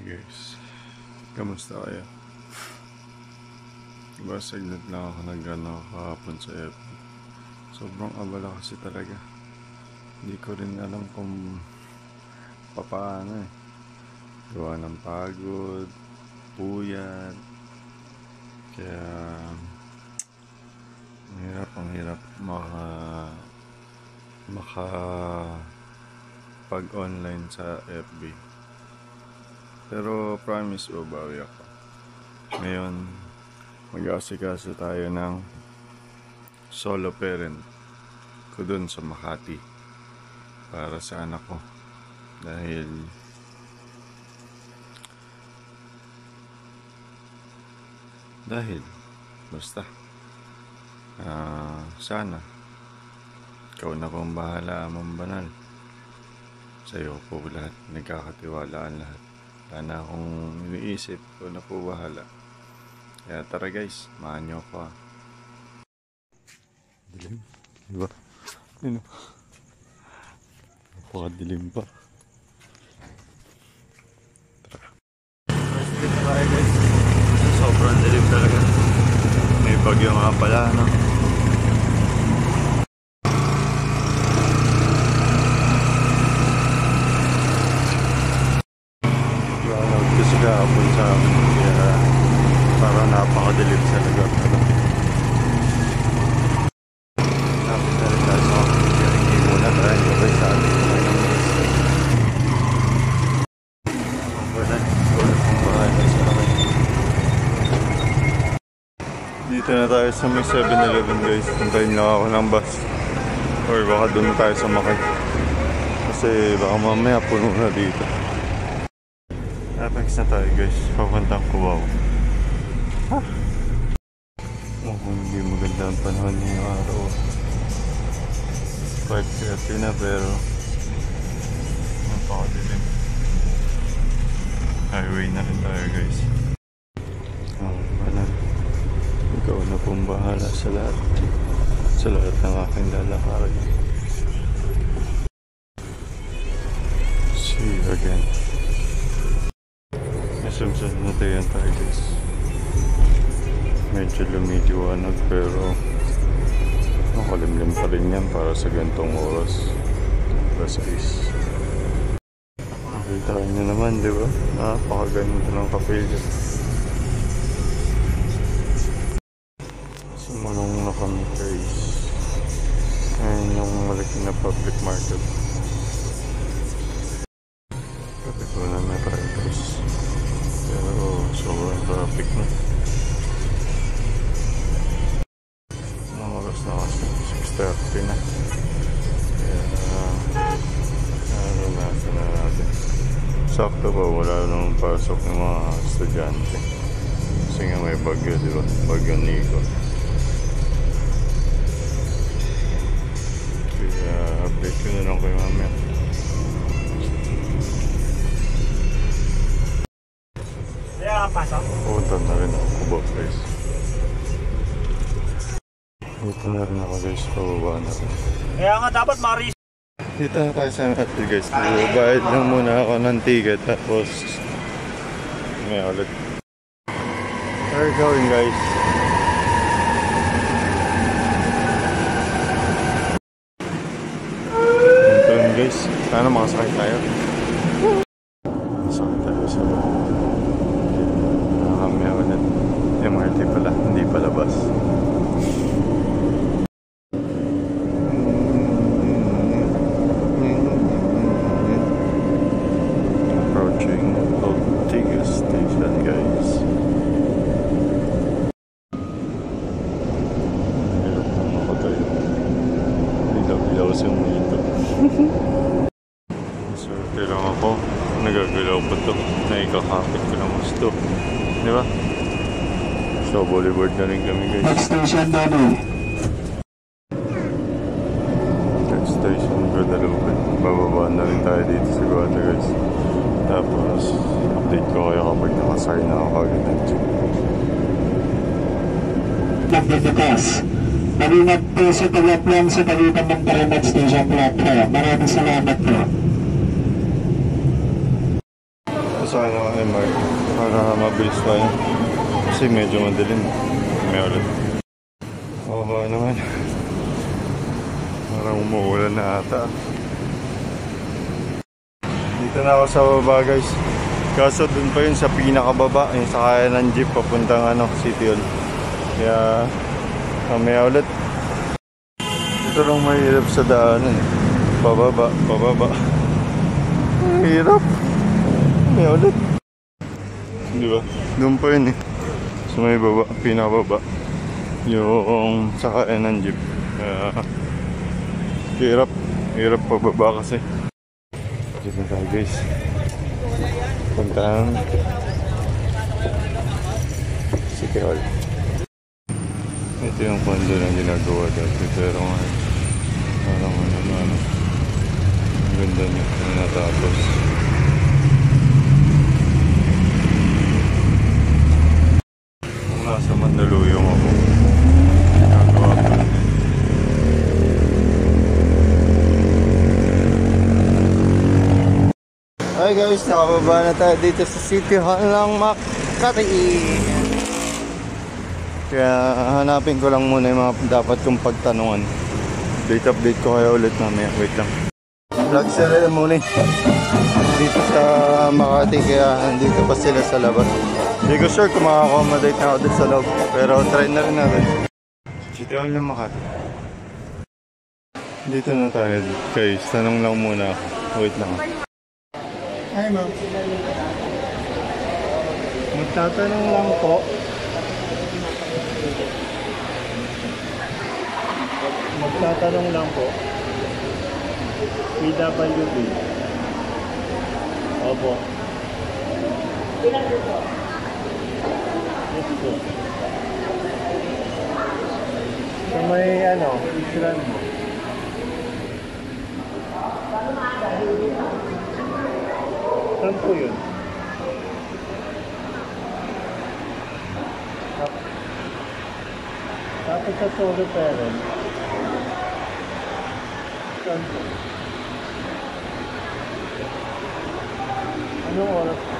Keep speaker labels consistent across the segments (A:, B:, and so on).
A: Guys, kamusta kayo? Diba saglit lang ako nag-ano kahapon sa FB. Sobrang abala kasi talaga. Hindi ko rin alam kung papaano eh. Gawa ng pagod, puyat. Kaya ang hirap maka pag-online sa FB. Pero promise babawi ako. Ngayon, mag-aasikaso tayo ng solo parent ko dun sa Makati para sa anak ko. Dahil basta sana ikaw na pong bahala, Amang Banal. Sa'yo po lahat, nagkakatiwalaan lahat. Wala na akong iniisip, ikaw na po bahala. Kaya tara guys, samahan niyo ako. Dilim, diba? Ano? Napakadilim pa. Tara. First dito tayo guys. Sobrang dilim talaga. May bagyo nga pala, no? Kasi kahapon sa amin, kaya parang napakadilim sa lugar na lang. Tapos na rin tayo sa kapatid. Hindi muna tayo gabay sa atin. Wala pong bahala sa akin. Dito na tayo sa may 7-Eleven guys. Puntayin lang ako ng bus. Or baka doon tayo sa Makay. Kasi baka mamaya puno na dito. Apex na tayo guys, papuntang Cubao. Mukhang hindi maganda ang panahon ngayong araw. Quite creative na pero napakadilim. Highway na rin tayo guys. Banal. Ikaw na pong bahala sa lahat. Sa lahat ng aking lalakarin. See you again. Sunod na tayo guys. Medyo lumidiwanag pero makalimlim pa rin yan para sa gantong oras. Alas 6. Nakita nyo naman, di ba? Napakaganda ng kapilya. Sumunong na kami guys. Ayan yung malaki na public market. Kapit ko na tayo guys. Pero sobrang traffic na. Ang oras na kasi 6:30 na. Kaya natin na natin. Sakto pa, wala nang pasok ng mga estudyante. Kasi nga may bagyo, diba? Bagyo Nico. Kaya update ko na lang kayo mamaya.
B: Pasok?
A: Pupunta na rin ako Cubao guys. Dito na rin ako guys, pababa na rin.
B: Kaya nga dapat maris.
A: Dito na tayo sa natin guys. Bayad lang muna ako ng ticket tapos may ulit. Where are we going guys? Ito yun guys. Sana makasakay tayo. Masakay tayo sa MRT pala, hindi pala bus. Approaching Ortigas Station guys. Hirap na ako tayo. Bilaw-bilaw sa mga Swerte lang ako. Nagagalaw pa ito. Naikakapit ko ng gusto. Di ba? So, Boulevard na rin kami guys.
C: Next station Dono.
A: Next station Guadalupe. Bababa na rin tayo dito sa Guadalupe guys. Tapos, update ko kayo kapag nakasakay na ako kagad ng jeep.
C: Nagbibigas. Malingat po sa talaplan sa pagitan ng Paramat Station platform. Maraming salamat po.
A: sasakay ng MR para mabilis tayo. Kasi medyo madilim. May ulit. Oo ba naman. Parang umuulan na ata. Dito na ako sa baba guys. Kaso dun pa yun sa pinakababa. Yung sakaya ng jeep papuntang City Hall. Kaya mamaya ulit. Ito lang mahirap sa daanan. Pababa, pababa. Mahirap. Mamaya ulit. Diba? Doon pa yun eh. So may baba, pinababa. Yung sakaya ng jeep. Hirap. Hirap pababa kasi. Dito na tayo guys. Puntang City Hall. Ito yung condo na ginagawa dati. Pero parang ang ganda niya na natapos. Kung nasa Mandaluyong ako, ginagawa ko lang. Hi guys, nakababa na tayo dito sa City Hall ng Makati. Kaya hanapin ko lang muna yung mga dapat kong pagtanungan. Update ko kayo ulit mamaya. Wait lang. Vlog ceremony dito sa Makati, kaya nandito pa sila sa labas. Hindi ko sure kung maka-accommodate na ako dito sa loob, pero try na rin natin. City Hall ng Makati. Dito na tayo guys, tanong lang muna ako. Wait lang. Hi ma'am. Magtatanong lang po. PWD. Opo. Ilan po? Yes po. So may Isran mo. Saan po yun? Tapos sa solo parent. Saan po? Anong oras po?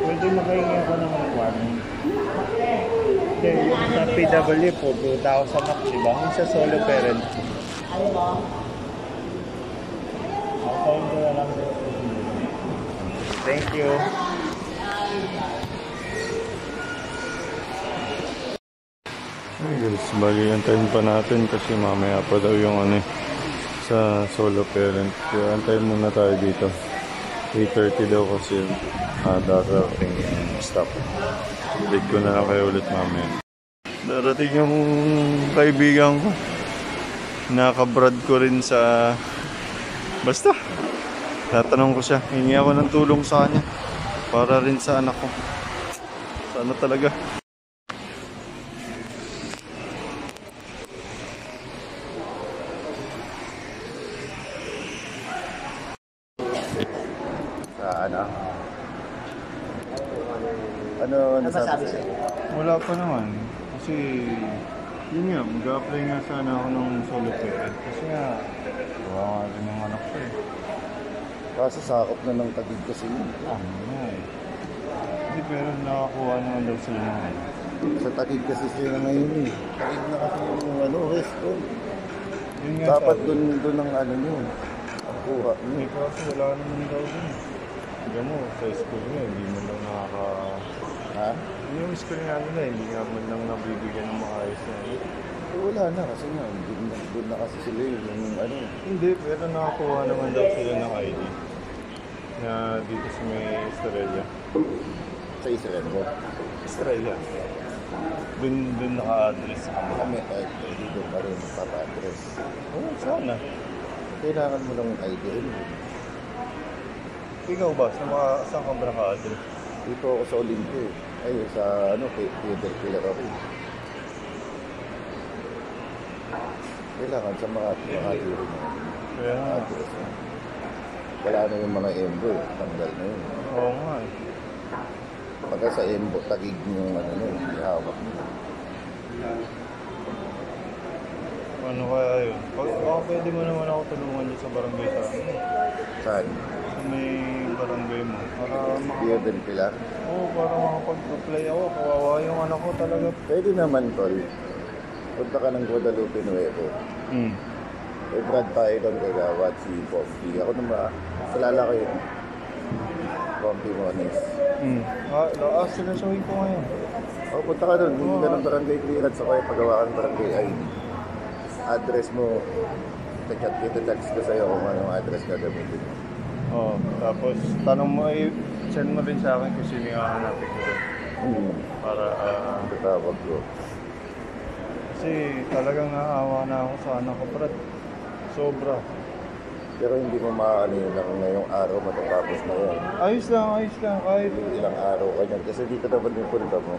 A: Pwede makahingi ako ng requirement. Okay, yung sa PW po, buta ako sa Mac, diba? Yung sa solo parent. Ako ko na lang. Thank you. Hey guys, bali antayin pa natin kasi mamaya pa daw yung sa solo parent. Kaya antayin muna tayo dito. 8:30 daw kasi darating yung stop. Update ko na lang kayo ulit mamaya. Darating yung kaibigan ko. Nakabrad ko rin sa... Basta. Tatanong ko siya. Hingi ako ng tulong sa kanya. Para rin sa anak ko. Sana talaga. Ano nasabi sa'yo? Wala pa naman. Kasi, yun nga, mag-apply nga sana ako ng solo parent. Kasi nga, gawa nga rin yung anak ko eh.
D: Kaso sakop na ng Taguig kasi yun.
A: Hindi, pero nakakuha naman daw sila ng
D: Sa Taguig kasi sila ngayon eh. Taguig na kasi yung restaurant.
A: Yun nga,
D: Dapat doon ang yun. Ang kuha.
A: Eh, kasi wala naman daw dun. Hindi mo, sa school niya, hindi mo lang
D: Ha?
A: Yung school nga nila, hindi nga man lang nabibigyan ng maayos na
D: Wala na kasi nga. Doon na kasi sila yung
A: Hindi, pero nakakuha naman daw sila ng ID. Na dito sa may Estrella.
D: Sa Israel mo.
A: Estrella. Doon naka-address
D: Kami kahit dito pa rin papa-address.
A: Oo, sana.
D: Kailangan mo lang ID rin.
A: Ikaw ba? Saan ka ba naka-address?
D: Dito ako sa Olympia. Ay, sa Theater Killer ako. Kailangan sa mga rin.
A: Kaya nga.
D: Address. Wala na yung mga embo. Tanggal na yun.
A: Oo nga eh.
D: Pagka sa embo, Taguig yung hindi hawak mo.
A: Ano kaya yun? Baka pwede mo naman ako tulungan dyan sa barangay sa amin.
D: Saan?
A: Sa may barangay mo. Para
D: Rio del Pilar?
A: Oo, para makapag-apply ako. Kawawa yung anak ko talaga.
D: Pwede naman, tol. Punta ka ng Guadalupe Nuevo. May Brad tayo doon kagawad, si Pompey. Ako naman, salala ko yun. Pompey Mones.
A: Sinasawin ko ngayon.
D: O, punta ka doon. Hindi ka ng barangay clearance. Ako yung pagawa ka ng barangay ID. Address mo, text ko sa'yo kung anong address ka gamitin mo.
A: Oo, tapos tanong mo, send mo rin sa akin kung sino yung hahanapin ko doon. Para,
D: Tatawag ko.
A: kasi talagang naawa na ako sa anak ko, Brad. Sobra.
D: Pero hindi mo maaano yun lang ngayong araw matatapos na yun.
A: Ayos lang, kahit...
D: Ilang araw ka niyan. Kasi dito naman yung punta mo.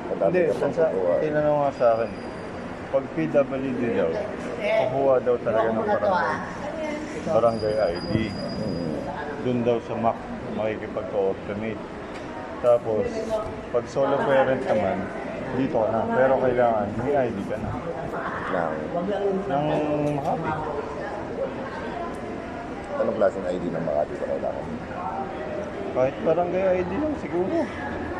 D: Madami
A: Hindi,
D: ka pang kukuha.
A: tinanong nga sa akin, pag PWD daw, kukuha daw talaga ng barangay ID. Doon daw sa MAC, makikipag-coordinate. Tapos, pag solo parent naman, dito ka na. Pero kailangan, may ID ka na. Ng Makati.
D: Anong klaseng ID ng Makati pa kailangan?
A: Kahit barangay ID lang siguro.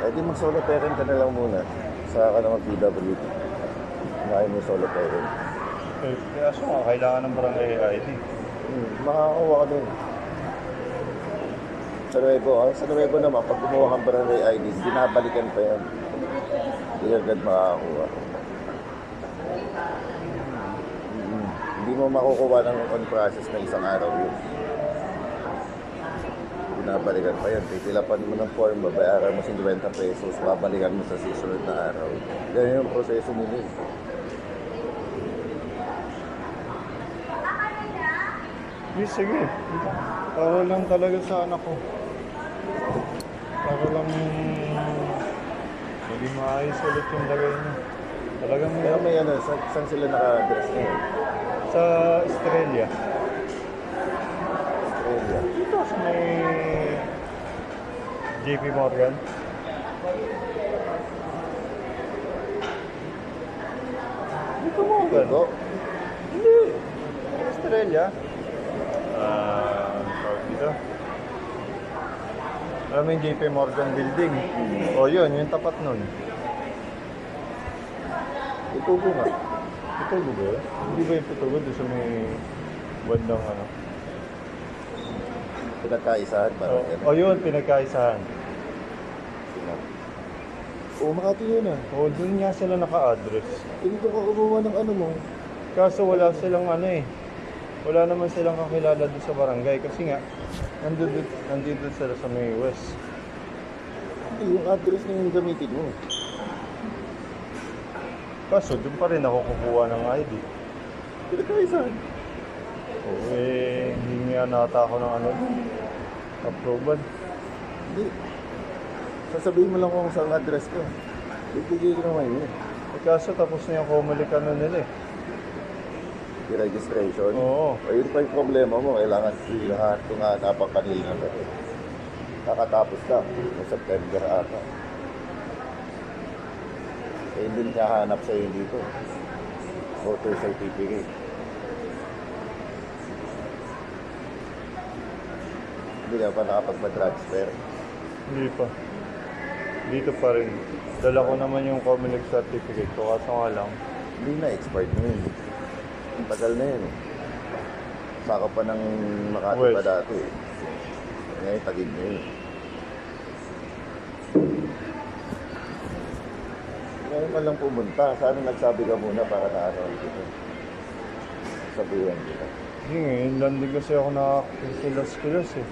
D: Pwede mag-solo parent ka na lang muna. Sa ka na mag-PWD. Kaya mo solo parent.
A: Kaya so nga, kailangan ng barangay ID.
D: Makakakuha ka doon. Sa Nuevo naman, pag kumuha kang barangay ID, binabalikan pa yan. Hindi agad makakakuha. Hindi mo makukuha ng on process na isang araw yun. Binabalikan pa yan. Titilapan mo ng form, babayaran mo 50 pesos, babalikan mo sa susunod na araw. Ganyan yung proseso nila.
A: Sige. Para lang talaga sa anak ko. Para lang maging maayos ulit yung lagay niya. Talagang
D: Pero may ano, saan sila naka-address ngayon?
A: sa Australia.
D: Australia.
A: Dito sa may JP Morgan. Dito Morgan.
D: Ito?
A: Hindi. Australia. Tawag dito. Alam mo yung JP Morgan building? O yun, yung tapat nun.
D: Itubo nga.
A: Pitugo ba yun? Hindi ba yung Pitugo doon sa may bandang ano?
D: Pinagkaisahan ba?
A: O yun, pinagkaisahan.
D: Oo, Makati yun ah.
A: O doon nga sila naka-address.
D: Dito ka kumuha ng ano mo.
A: Kaso wala silang ano eh. Wala naman silang kakilala doon sa barangay kasi nga nandito sila sa may west.
D: Yung address na yung gamitin mo.
A: Kaso doon pa rin ako kukuha ng ID.
D: Pinagkaisahan.
A: Oo hindi nga nata ako ng ano doon. Approval.
D: Hindi. Sasabihin mo lang kung saan address ka. Bibigay ko naman yun.
A: Kaso tapos na yung komulikan na nila eh.
D: Yung registration.
A: Oo.
D: Ayun pa yung problema mo. Kailangan lahat kung hanapang kanila na. Kakatapos lang. Noong September ata. Eh, hindi nakahanap sa'yo dito. Voter certificate. Hindi ka pa nakapagpa-transfer.
A: Hindi pa. Dito pa rin. Dala ko naman yung Comelec certificate ko kaso nga lang.
D: Hindi na, expired na yun. Ang tagal na yun. Saka pa ng Makati pa
A: West.
D: dati. Ngayon, tagig na yun. Ngayon man lang pumunta. Sana nagsabi ka muna para naanoan kita. Sabihan kita.
A: Hindi ngayon lang din kasi ako nakakilos-kilos eh.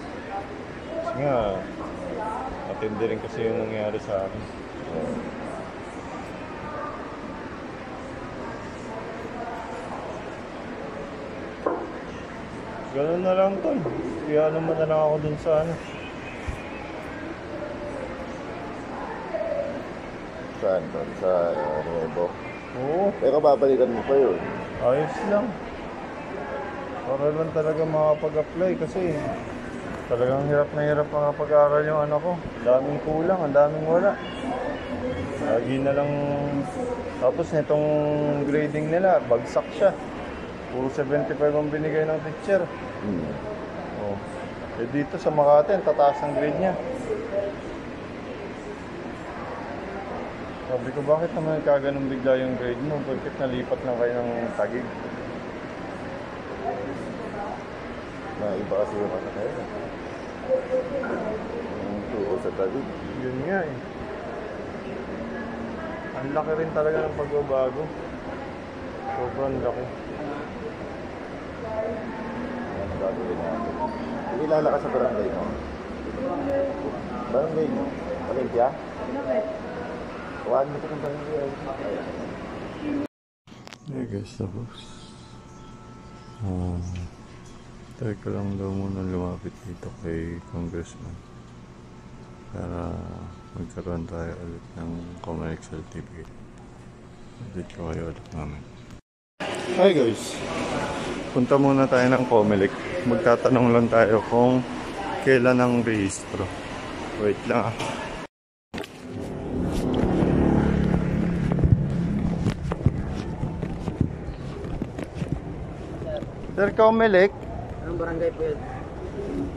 A: Kasi nga, matindi rin kasi yung nangyari sa akin. Ganun na lang tol. Kaya naman na lang ako dun sa ano.
D: Saan to? Sa Nuevo.
A: Oo,
D: Pero babalikan mo pa yun.
A: ayos lang. Para lang talaga makapag-apply kasi talagang hirap na hirap makapag-aral yung anak ko. Ang daming kulang, ang daming wala. Lagi na lang. Tapos nitong grading nila, bagsak siya. Puro 75 ang binigay ng teacher. Oh. Eh dito sa Makati, ang tataas ang grade niya. Sabi ko, bakit naman kaganon bigla yung grade mo? Bakit nalipat lang kayo ng Taguig?
D: Iba kasi yung kasakay. Yung tuo sa Taguig.
A: Yun nga eh. Ang laki rin talaga ng pagbabago. Sobrang laki.
D: Ano gagawin natin? Ilala ka sa barangay mo. Barangay mo? Valencia? Huwag mo ito ng barangay.
A: Hey guys, tapos. Teka lang daw muna lumapit dito kay Congressman. Para magkaroon tayo ulit ng Comelec certificate. Update ko kayo ulit namin. Hi guys! Punta muna tayo ng Comelec. Magtatanong lang tayo kung kailan ang rehistro. Wait lang ah. Sir Comelec?
B: Anong barangay po yun?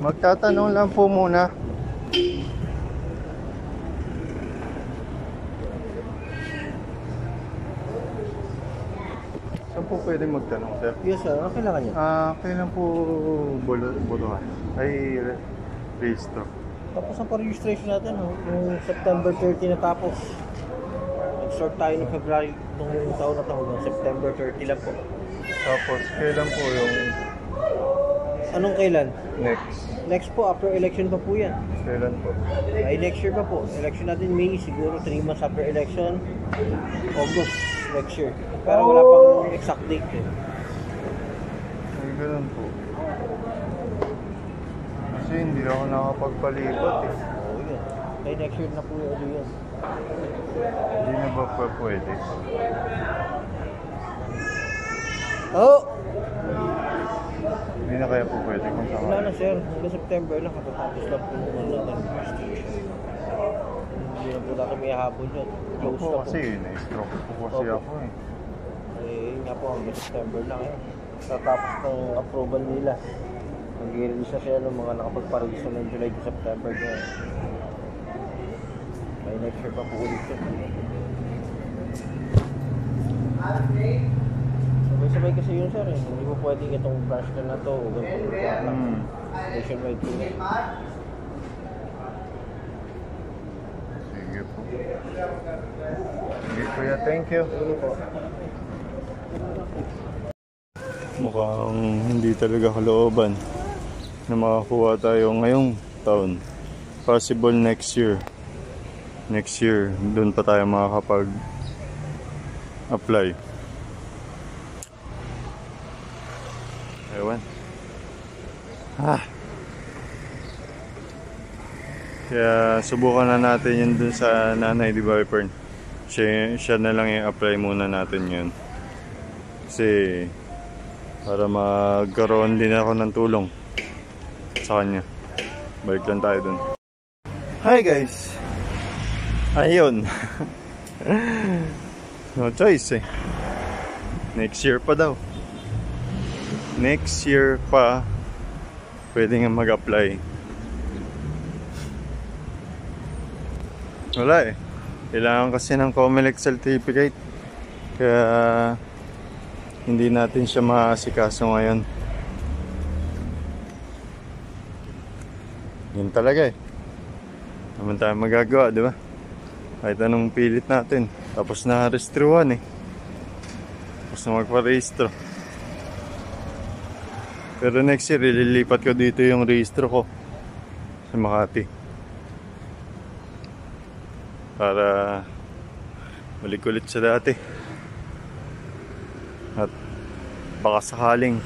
A: Magtatanong lang po muna. Saan po pwede magtanong, sir?
B: Yes sir, ano kailangan nyo?
A: Kailan po botohan? Ay, rehistro.
B: Tapos ang pa-registration natin, yung September 30 natapos. Nag-start tayo ng February nung taon na taon, September 30 lang po.
A: Tapos, kailan po yung
B: Anong kailan?
A: next?
B: Next po, after election pa po yan.
A: Kailan po?
B: Ay next year pa po. Election natin May, siguro 3 months after election. August next year. Pero wala pang exact date eh.
A: Ay, ganun po. Kasi hindi ako nakapagpalipat eh.
B: Oo yun. Ay next year na po yung yun.
A: Hindi na ba pa pwede?
B: Oh!
A: Hindi na kaya po pwede kung
B: Wala
A: saan.
B: na sir, hanggang September lang, katatapos lang po naman ng registration. Hindi na po natin may habol yun. Close
A: Opo,
B: na po.
A: kasi na-stroke po kasi
B: Opo.
A: ako eh.
B: Eh, yun nga po, hanggang September lang yun. Tatapos ng approval nila. Mag-release na sila ng mga nakapagparegister ng July to September na. May next year pa po ulit yun. Sabay-sabay kasi yun sir eh. Hindi po pwedeng itong branch na to o ganito. Nationwide po.
A: Sige po. Sige kuya, thank you.
B: Sige po.
A: Mukhang hindi talaga kalooban na makakuha tayo ngayong taon. Possible next year. Next year, doon pa tayo makakapag-apply. Ewan. Kaya subukan na natin yun dun sa nanay, di ba, Fern? Siya na lang i-apply muna natin yun. Kasi para magkaroon din ako ng tulong sa kanya. Balik lang tayo dun. Hi guys! Ayun. No choice eh. Next year pa daw. Next year pa pwede nga mag-apply. Wala eh. Kailangan kasi ng Comelec certificate. Kaya hindi natin siya maasikaso ngayon. Yun talaga eh. Naman tayo magagawa, di ba? Kahit anong pilit natin. Tapos na restruan eh. Tapos na magpa-rehistro. Pero next year, ililipat ko dito yung rehistro ko sa Makati. Para balik ulit sa dati. At baka sakaling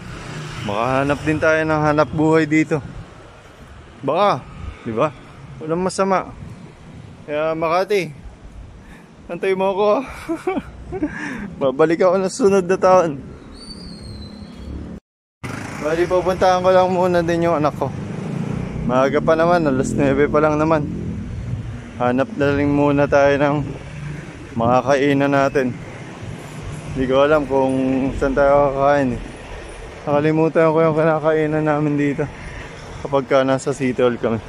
A: makahanap din tayo ng hanap buhay dito. Baka, di ba? Walang masama. Kaya Makati, antay mo ako. Babalik ako ng sunod na taon. Bali, pupuntahan ko lang muna din yung anak ko. Maaga pa naman, alas 9 pa lang naman. Hanap na rin muna tayo ng mga kainan natin. Hindi ko alam kung saan tayo kakain eh. Nakalimutan ko yung kinakainan namin dito kapag ka nasa City Hall kami.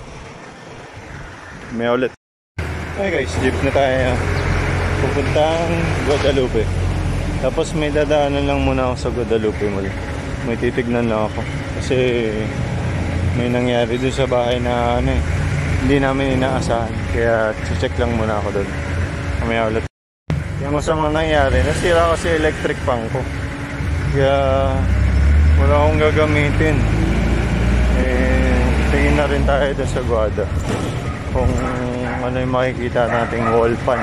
A: May ulit. Okay guys, jeep na tayo pupuntang Guadalupe. Tapos may dadaanan lang muna ako sa Guadalupe muli. May titignan lang ako kasi may nangyari doon sa bahay na ano eh, hindi namin inaasahan. Kaya check lang muna ako doon. May ulit. Yung masamang nangyari, nasira kasi electric fan ko. Kaya wala akong gagamitin. Tingin na rin tayo doon sa Guada kung ano yung makikita nating wall fan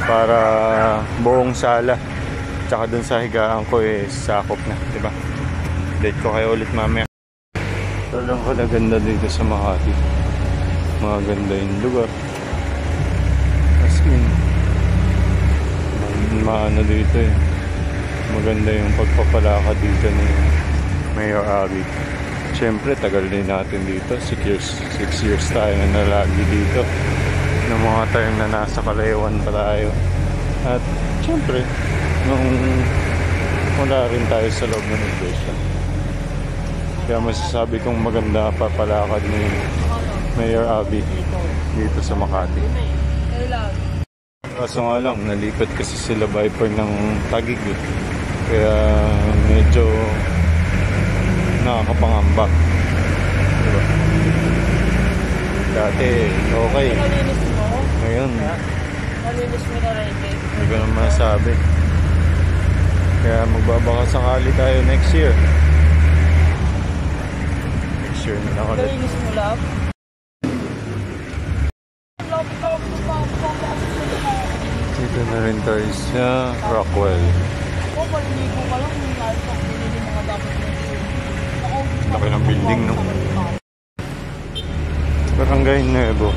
A: para buong sala. Tsaka doon sa higaan ko sakop na, diba? Update ko kayo ulit mamaya. Talagang kalaganda dito sa Makati. Maganda yung lugar. As in, maano dito eh. Maganda yung pagpapalakad dito ni Mayor Abby. Siyempre, tagal din natin dito. 6 years tayo na nalagi dito. Noong mga time na nasa Kalayuan pa tayo. At siyempre, nung wala rin tayo sa loob ng iglesia. Kaya masasabi kong maganda papalakad ni Mayor Abby dito sa Makati. Kaso nga lang, nalipat kasi sila Viper ng Taguig eh. Kaya medyo nakakapangamba. Diba? Dati okay. Ngayon
E: Malinis mo na rin eh.
A: hindi ko naman masabi. Kaya magbabaka sakali tayo next year. Next year na lang ulit.
E: Malinis mo lang.
A: Dito na rin tayo sa Rockwell.
E: O, maliligo ka lang. Kahit pag pinili mga dapat mo.
A: Laki ng building, no? Barangay Nuevo.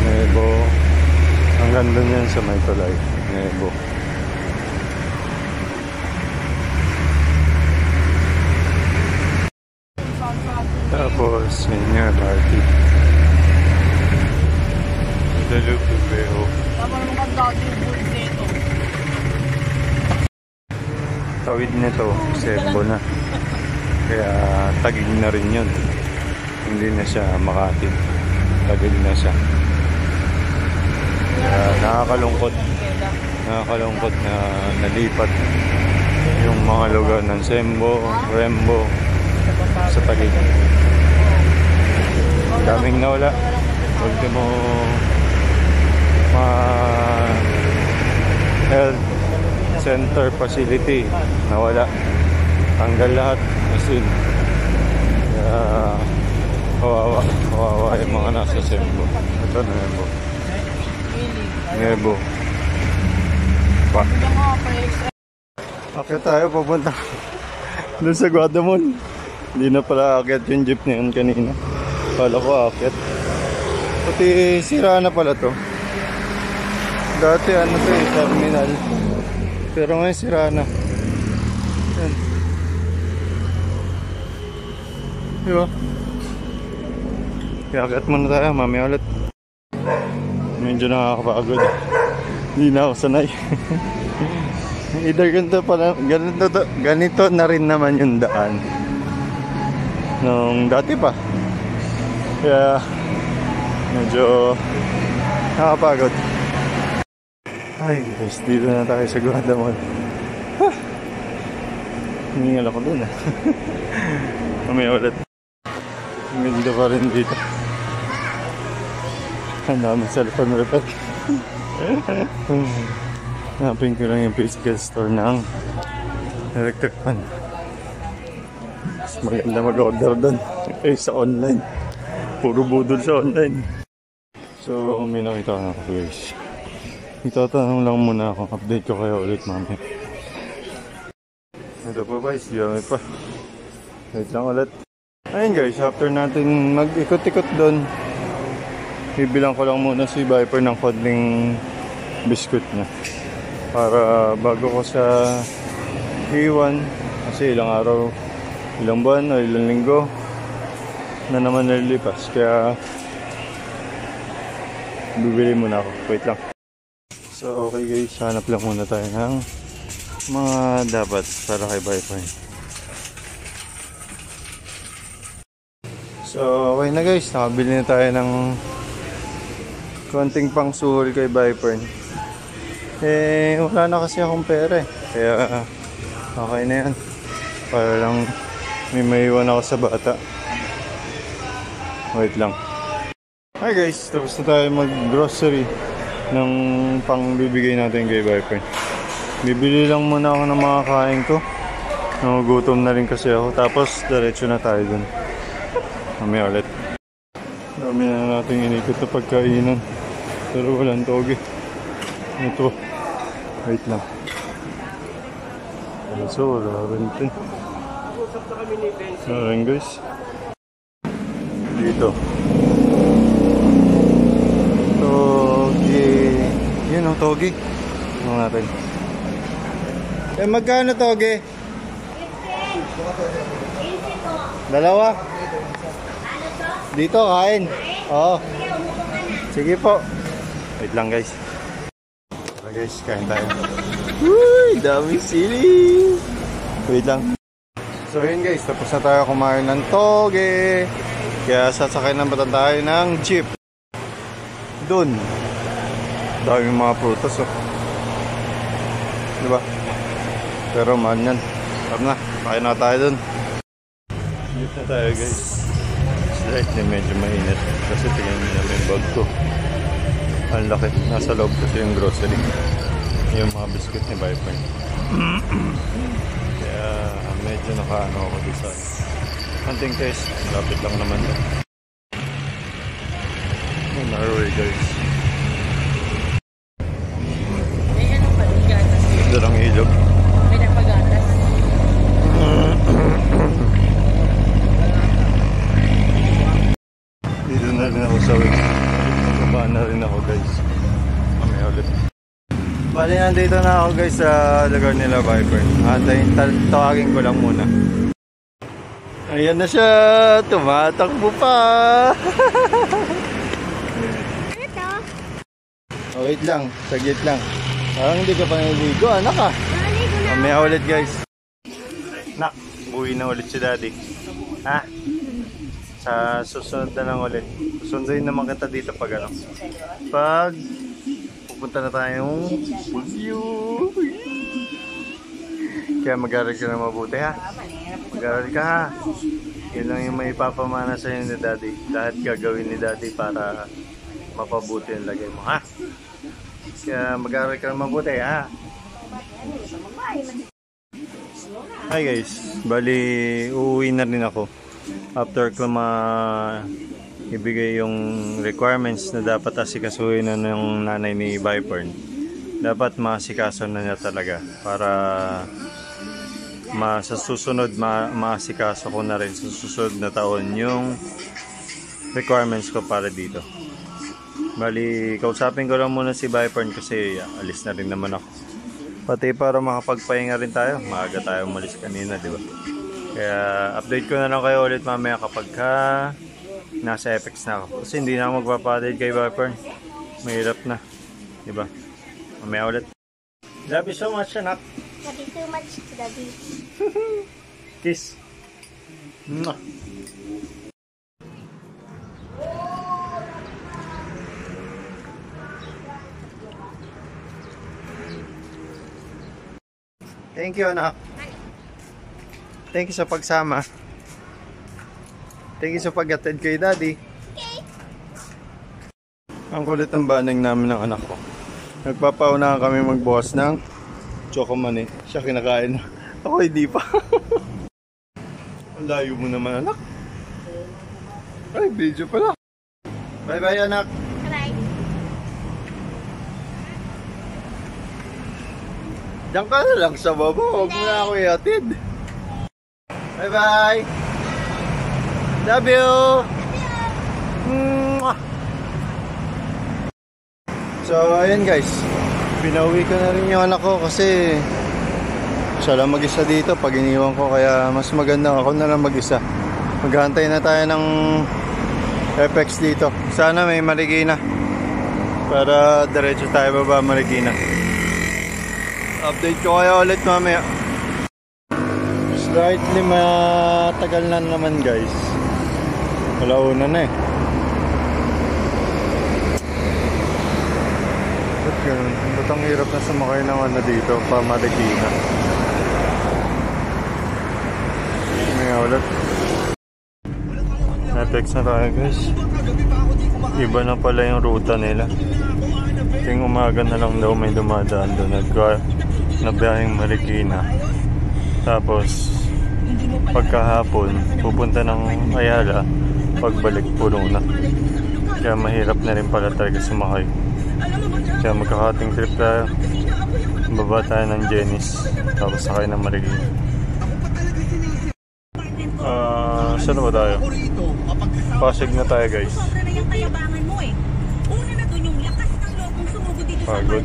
A: Nuevo. Ang ganda niyan sa Maytolay. Nuevo. Tapos, senior party. Guadalupe Veo.
E: Tama naman ka dati yung bull dito.
A: Tawid nito, Cebu na. Kaya Taguig na rin yun. Hindi na siya Makati. Taguig na siya. Kaya nakakalungkot. Nakakalungkot na nalipat yung mga lugar ng Sembo, Rembo sa Taguig. Daming nawala. Ultimo health center facility nawala, tanggal lahat kasi kawawa yung mga nasa Sembo. Ito Nuevo pa. Akit tayo papunta dun sa Guadamon. Hindi na pala akit yung jeep na yun kanina. Kala ko akit. Pati sira na pala to. Dati ano to eh, terminal. Pero ngayon sira na. Yan. Diba? Iakyat muna tayo, mamaya ulit. Medyo nakakapagod. Hindi na ako sanay. Either ganito na rin naman yung daan nung dati pa. Kaya medyo nakakapagod. Ay guys, dito na tayo sa Guadamon. Hiningal ako dun ah. Mamaya ulit. Ganda pa rin dito. Ang daming cellphone repair. Hanapin ko lang yung physical store ng electric fan. Mas maganda mag-order doon sa online. Puro budol sa online. So may nakita ko na ako guys. Itatanong lang muna ako. Update ko kayo ulit mamaya. Ito pa guys, diyami pa. Wait lang ulit. Ayun guys, after natin mag-ikot-ikot doon, bibilang ko lang muna si Viper ng kodling biskuit niya. Para bago ko sa iwan, kasi ilang araw, ilang buwan o ilang linggo na naman nalilipas. Kaya Bibili muna ako. Wait lang. So okay guys, hanap lang muna tayo ng mga dapat para kay Viper. So okay na guys, nakabili na tayo ng konting pang suhol kay Viper. Eh wala na kasi akong pera eh. Kaya okay na yan. Para lang may maiwan ako sa bata. Wait lang. Hi guys, tapos na tayo mag-grocery ng pang bibigay natin kay Viper. Bibili lang muna ako ng mga kain ko. Nagugutom na rin kasi ako. Tapos diretso na tayo dun. Mamaya ulit. Dami na natin inikot na pagkainan. Pero walang toge. Ito. Wait lang. So, wala rin ito. Wala rin guys. Dito. Toge. Yun o, toge. Ano natin? Eh, magkano toge? 15. Dalawa? Dito, kain. Oo. Sige po. Wait lang guys. Okay guys, kain tayo. Uy, dami sili. Wait lang. So yun guys, tapos na tayo kumain ng toge. Kaya sasakay na ba tayo ng jeep. Doon. Dami mga prutas oh. Diba? Pero mahal yan. Tara na, kain na tayo doon. Jeep na tayo guys. Slightly medyo mainit. Kasi tingnan nyo namin yung bag ko. Ang laki. Nasa loob kasi yung grocery. Yung mga biscuit ni Viper. Kaya medyo nakaano ako dito. Hunting test. Lapit lang naman yun. Narrow guys.
E: May ano pa rin gatas.
A: Ito lang ilog.
E: May napagatas.
A: Dito na rin ako sa week. Baba na rin ako guys. Kami ulit. Bali nandito na ako guys sa lugar nila Viper. Tawagin ko lang muna. Ayan na siya. Tumatakbo pa. Oh, wait lang. Saglit lang. Parang hindi ka pa naligo. Anak ka. Mamaya ulit guys. Nak, uwi na ulit si daddy. Ha? Sa susunod na lang ulit. Susunduin naman kita dito pag ano. Pag pupunta na tayong Baguio. Kaya mag-aral ka na mabuti ha. Mag-aral ka ha. Yun lang yung may ipapamana sa inyo ni daddy. Lahat gagawin ni daddy para mapabuti yung lagay mo ha. Kaya mag-aral ka na mabuti ha. Hi guys. Bali uuwi na rin ako. After ko ibigay yung requirements na dapat asikasuhin na ng nanay ni Viper, dapat maasikaso na niya talaga para sa susunod maasikaso ko na rin sa susunod na taon yung requirements ko para dito. Bali, kausapin ko lang muna si Viper kasi alis na rin naman ako. Pati para makapagpahinga rin tayo. Maaga tayo umalis kanina, di ba? Kaya update ko na lang kayo ulit mamaya kapag nasa Apex na ako. Kasi hindi na ako magpapadate kay Viper. Mahirap na. Di ba? Mamaya ulit. Love you so much, anak.
E: Love you so much, daddy.
A: Kiss. Mwah. Thank you, anak. Thank you sa pagsama. Thank you sa pag-attend kay daddy. Ang kulit ng baneng namin ng anak ko. Nagpapaunahan kami magbukas ng Chocomani. Siya kinakain na. Ako hindi pa. Ang layo mo naman, anak. Ay, video pala. Bye-bye, anak.
E: Bye.
A: Diyan ka na lang sa baba. Huwag mo na ako iatid. Bye-bye. Love you. Mwah. So, ayun guys. Pinauwi ko na rin yung anak ko kasi siya lang mag-isa dito pag iniwan ko. Kaya mas maganda ako na lang mag-isa. Maghahantay na tayo ng Apex dito. Sana may Marikina. para diretso tayo baba Marikina. Update ko kayo ulit mamaya. Slightly matagal na naman guys. Alauna na eh. Ba't ganun? Ba't ang hirap na sumakay ng ano dito pa Marikina? May ulit. Na-text na tayo guys. Iba na pala yung ruta nila. Ting umaga na lang daw may dumadaan doon na biyaheng Marikina. Tapos pagkahapon pupunta ng Ayala, pagbalik puno na. Kaya mahirap na rin pala talaga sumakay. Kaya magkakating trip tayo. Baba tayo ng Jenis, tapos sakay ng Marikina. Saan ba tayo? Pasig na tayo guys. Pagod.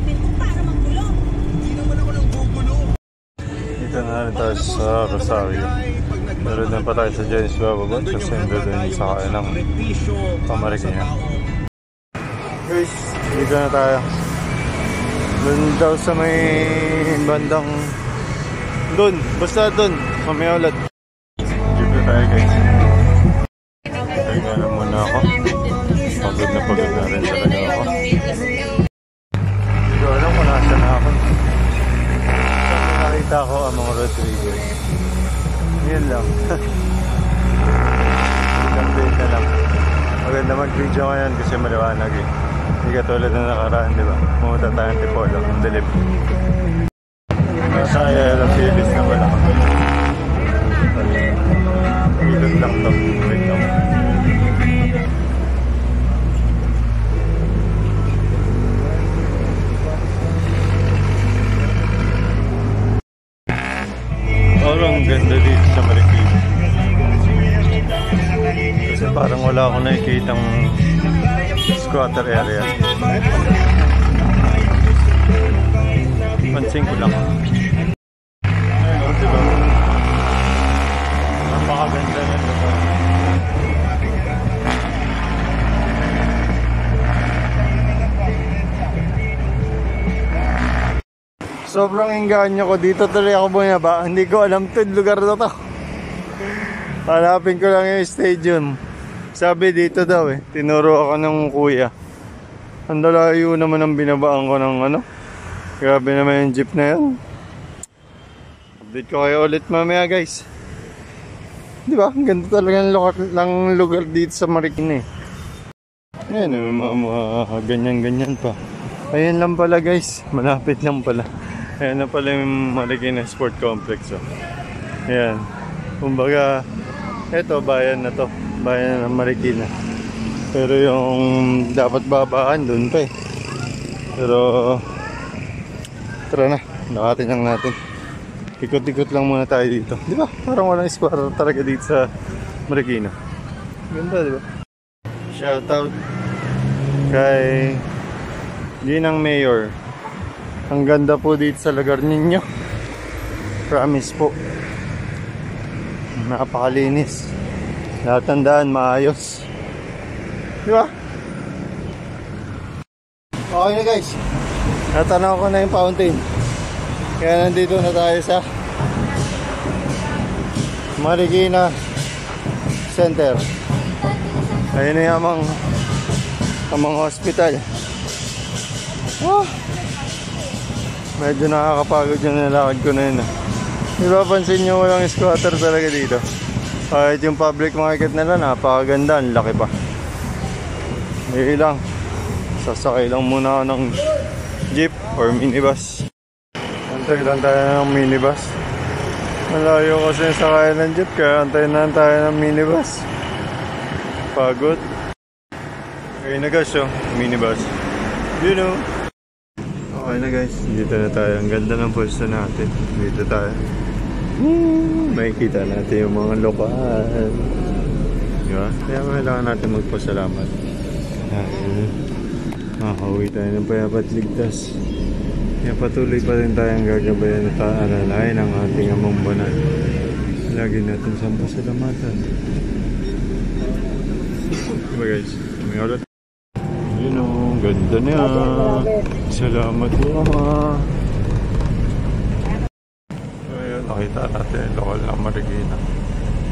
A: Dito na rin tayo sa Rosario. Pero doon pa tayo sa Jenis bababa. Kasi doon sa kaya ng Pamarikina. Guys, dito na tayo. Doon daw sa may bandang doon, basta doon. Mamaya ulit. Dito tayo guys. Teka na muna ako. Pagod na rin talaga ako. Hindi ko alam kung nasa na ako. Saan nakita ko ang mga Rodriguez. Yan lang. Isang day na lang. Maganda mag-video ngayon kasi maliwanag eh. Hindi katulad na nakaraan, di ba? Pumunta tayong Tipolo, ang dilip. Masaya lang Philippines na wala. Ilog lang to. Wait lang. Parang ganda dito sa Marikina. Kasi parang wala akong nakikitang squatter area. Pansin ko lang. Ayun, diba? Napakaganda na ito. Sobrang inganyo ko. Dito tuloy ako bumaba. Hindi ko alam ito lugar na to. Hanapin ko lang yung stadium. Sabi dito daw eh. Tinuro ako ng kuya. Ang dalayo naman ang binabaan ko ng ano. Grabe naman yung jeep na yan. Update ko kayo ulit mamaya guys. Diba? Ang ganda talaga ng lugar dito sa Marikina eh. Ayan, mga ganyan-ganyan pa. Ayan lang pala guys. Malapit lang pala. Ayan na pala yung Marikina Sport Complex. Oh. Ayan. Kumbaga, eto bayan na to. Bayan ng Marikina. Pero yung dapat babaan dun pa eh. Pero tara na. Nakatin lang natin. Ikot-ikot lang muna tayo dito. Di ba? Parang walang squatter talaga dito sa Marikina. Ganda, di ba? Shoutout kay Ginang Mayor. Ang ganda po dito sa lugar ninyo. Promise po. Napakalinis. Lahat ng daan maayos. Di ba? Okay na guys. Natanaw ko na yung fountain. Kaya nandito na tayo sa Marikina Center. Ayun na yung amang hospital. Oh, medyo nakakapagod yung nalakad ko na yun. Diba pansin nyo walang squatter talaga dito. Kahit yung public market nila napakaganda. Ang laki pa. Hindi lang. Sasakay lang muna ako ng jeep or minibus. Antay lang tayo ng minibus. Malayo kasi yung sakay ng jeep. Kaya antayin na tayo ng minibus. Pagod. Okay na guys yung minibus. You know. Okay na guys, dito na tayo. Ang ganda ng pwesto natin. Dito tayo. Makikita natin yung mga lokal. Diba? Kaya kailangan natin magpasalamat. Makakauwi tayo ng payapat ligtas. Kaya patuloy pa rin tayong gagabayan at alalayan ang ating amang banal. Lagi natin siyang pasalamatan. Diba guys? May ulit. Yun o, ganda niya. Salamat po ama. So yun, nakita natin lokal na Marikina.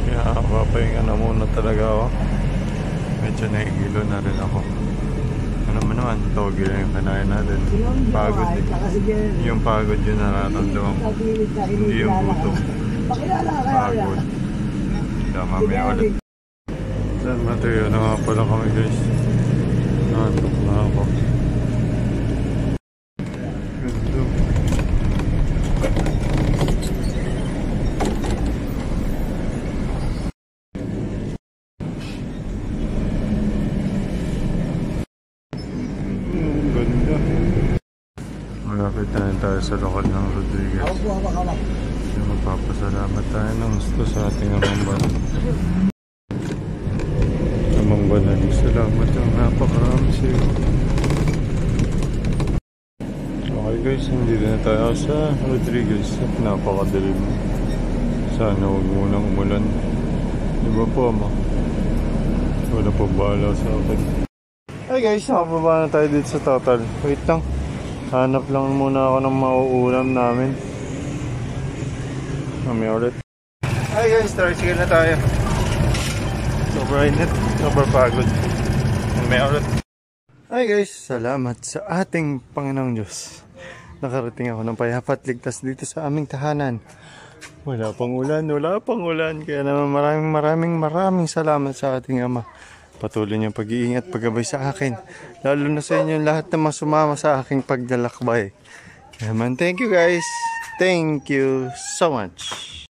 A: Kaya papahinga na muna talaga ako. Medyo nahigilo na rin ako. Ano naman, togi lang yung kanayan natin. Pagod eh. Yung pagod yun nararamdaman ko. Hindi yung gutom. Pagod. Kaya mamaya ulit. Then Mateo, na nga pala kami guys. Nantok na ako. Ganda. Ganda. Malapit na rin tayo sa lokal ng Rodriguez. Kaya magpapasalamat tayo ng gusto sa ating amang banan. Amang banan, salamat ang napakarami sa iyo. Okay guys, hindi na tayo sa Rodriguez at napakadilim. Sana huwag munang umulan. Diba po ama? Wala pa bahala sa akin. Hey guys, nakababa na tayo dito sa Total. Wait lang. Hanap lang muna ako ng mauulam namin. Mamaya ulit. Hey guys, tricycle na tayo. Sobrang init, sobrang pagod. Mamaya ulit. Hi guys, salamat sa ating Panginoong Diyos. Nakarating ako ng payapat ligtas dito sa aming tahanan. Wala pang ulan. Kaya naman maraming salamat sa ating Ama. Patuloy niyong pag-iingat, paggabay sa akin. Lalo na sa inyo lahat na sumama sa aking paglalakbay. Kaya man, thank you guys. Thank you so much.